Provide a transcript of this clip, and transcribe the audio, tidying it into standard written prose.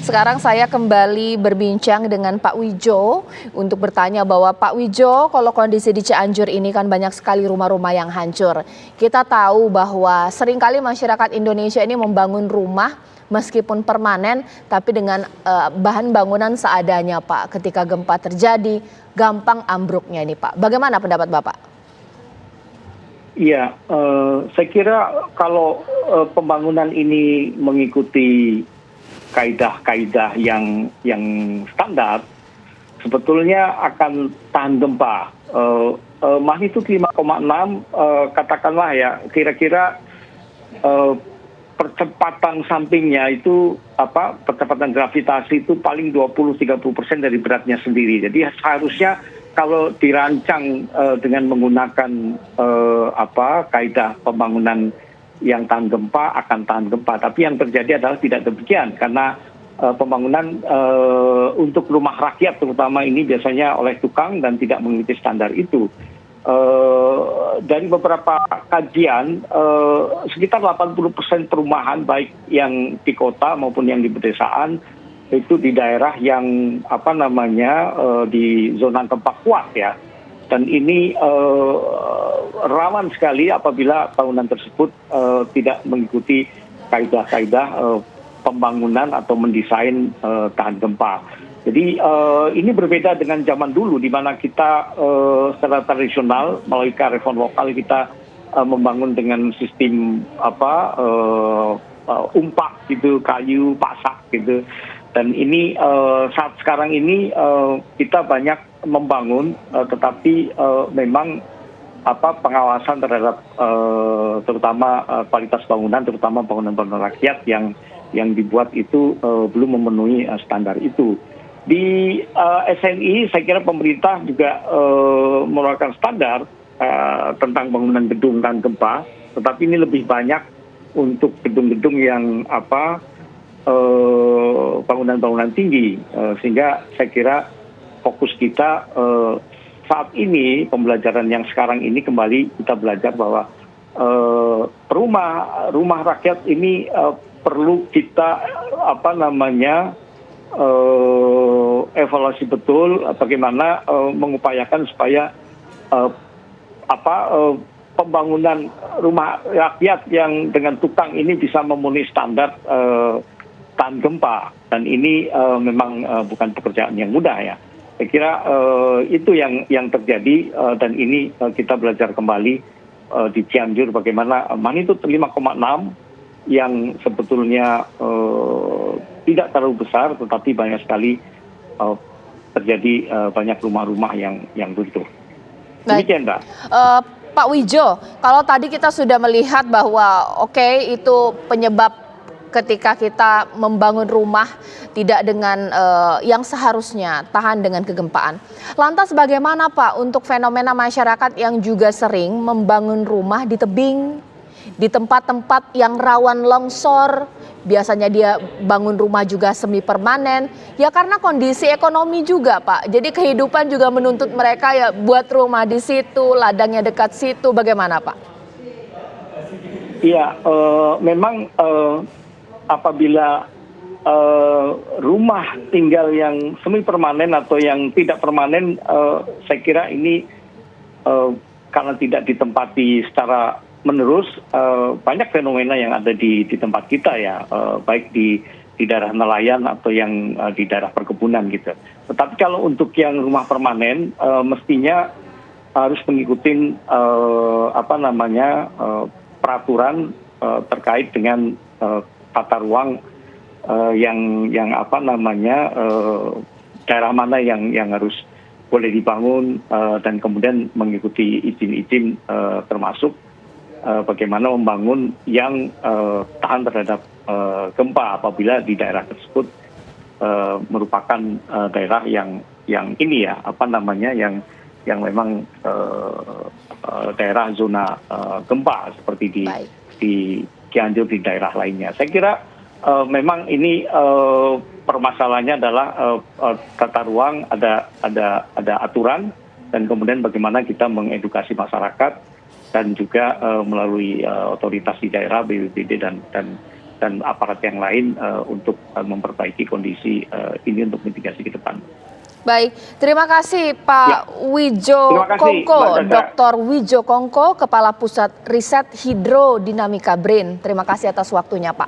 sekarang saya kembali berbincang dengan Pak Widjo untuk bertanya bahwa Pak Widjo, kalau kondisi di Cianjur ini kan banyak sekali rumah-rumah yang hancur. Kita tahu bahwa seringkali masyarakat Indonesia ini membangun rumah meskipun permanen, tapi dengan bahan bangunan seadanya, Pak. Ketika gempa terjadi, gampang ambruknya ini, Pak. Bagaimana pendapat Bapak? Iya, saya kira kalau pembangunan ini mengikuti kaidah-kaidah yang standar, sebetulnya akan tahan gempa. Magnitudo 5,6, katakanlah ya, kira-kira percepatan sampingnya itu percepatan gravitasi itu paling 20-30% dari beratnya sendiri. Jadi seharusnya kalau dirancang dengan menggunakan kaidah pembangunan yang tahan gempa akan tahan gempa. Tapi yang terjadi adalah tidak demikian karena pembangunan untuk rumah rakyat terutama ini biasanya oleh tukang dan tidak mengikuti standar itu. Dari beberapa kajian, sekitar 80% perumahan baik yang di kota maupun yang di pedesaan itu di daerah yang di zona gempa kuat ya. Dan ini rawan sekali apabila bangunan tersebut tidak mengikuti kaidah-kaidah pembangunan atau mendesain tahan gempa. Jadi ini berbeda dengan zaman dulu di mana kita secara tradisional melalui kearifan lokal kita membangun dengan sistem umpak gitu, kayu, pasak gitu. Dan ini saat sekarang ini kita banyak membangun, tetapi memang pengawasan terhadap terutama kualitas bangunan, terutama bangunan-bangunan rakyat yang dibuat itu belum memenuhi standar itu. Di SNI saya kira pemerintah juga mengeluarkan standar tentang bangunan gedung tahan gempa, tetapi ini lebih banyak untuk gedung-gedung yang bangunan-bangunan tinggi, sehingga saya kira fokus kita saat ini pembelajaran yang sekarang ini kembali kita belajar bahwa rumah rakyat ini perlu kita evaluasi betul bagaimana mengupayakan supaya pembangunan rumah rakyat yang dengan tukang ini bisa memenuhi standar tahan gempa, dan ini memang bukan pekerjaan yang mudah ya. Saya kira itu yang terjadi, dan ini kita belajar kembali di Cianjur bagaimana magnitudo 5,6 yang sebetulnya tidak terlalu besar, tetapi banyak sekali terjadi banyak rumah-rumah yang runtuh. Demikian, Mbak. Pak Widjo, kalau tadi kita sudah melihat bahwa itu penyebab ketika kita membangun rumah tidak dengan yang seharusnya tahan dengan kegempaan. Lantas bagaimana Pak untuk fenomena masyarakat yang juga sering membangun rumah di tebing, di tempat-tempat yang rawan longsor, biasanya dia bangun rumah juga semi permanen, ya karena kondisi ekonomi juga Pak. Jadi kehidupan juga menuntut mereka ya buat rumah di situ, ladangnya dekat situ, bagaimana Pak? Iya, memang apabila rumah tinggal yang semi permanen atau yang tidak permanen, saya kira ini karena tidak ditempati secara menerus, banyak fenomena yang ada di tempat kita ya, baik di daerah nelayan atau yang di daerah perkebunan gitu. Tetapi kalau untuk yang rumah permanen, mestinya harus mengikuti peraturan terkait dengan tata ruang yang daerah mana yang harus boleh dibangun, dan kemudian mengikuti izin-izin termasuk bagaimana membangun yang tahan terhadap gempa apabila di daerah tersebut merupakan daerah yang ini ya yang memang daerah zona gempa seperti di Cianjur, di daerah lainnya. Saya kira memang ini permasalahannya adalah tata ruang, ada aturan, dan kemudian bagaimana kita mengedukasi masyarakat dan juga melalui otoritas di daerah, BPBD dan dan aparat yang lain untuk memperbaiki kondisi ini untuk mitigasi ke depan. Baik, terima kasih Pak Wijo Terima kasih, Kongko, Mbak Caca. Dr. Wijo Kongko, Kepala Pusat Riset Hidrodinamika BRIN. Terima kasih atas waktunya Pak.